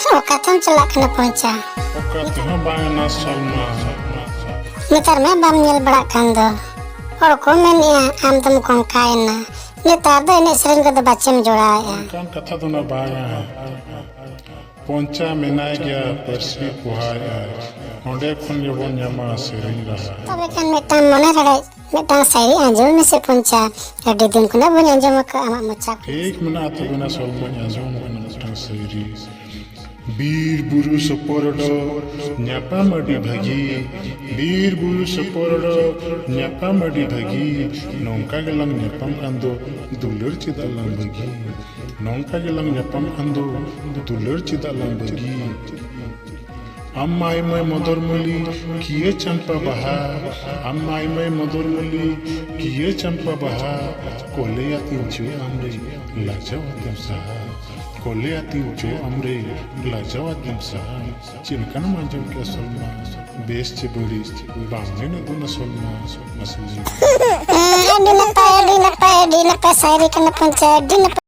Okatam chalak kena ponca. Okatnya bangna salma. Netar me bam nyel barak kando. Hor ko menia am tum kon kaina. Netar do ene sering ko do bacem jodaya. Kan kata tu na baya. Ponca menai gya persi puhaya. Onde khon jebon nyama sering raha. Tobe kan metang mona rada metang sairi anjum me se ponca. Adi din kuna bon anjum ka ama mocha. Ek mana tu bina salma anjum kana mutang seri. Bir Buru सपोरडो न्यापा muddy भगी Bir Buru सपोरडो न्यापा muddy भगी नौका गलंग न्यापम अंदो दुलर चिदलंग भगी नौका गलंग न्यापम अंदो दुलर चिदलंग भगी अम्माई मैं मदरमुली किए चंपा बहा अम्माई मैं मदरमुली किए चंपा बहा कोले आती जो हमरे लाजवाब सहा कोले आती जो हमरे लाजवाब सहा चिनकन मंजम के सलमा बेस चे बड़ी बांगे न दोना Salma मसली Di napa sairi kena ponca di napa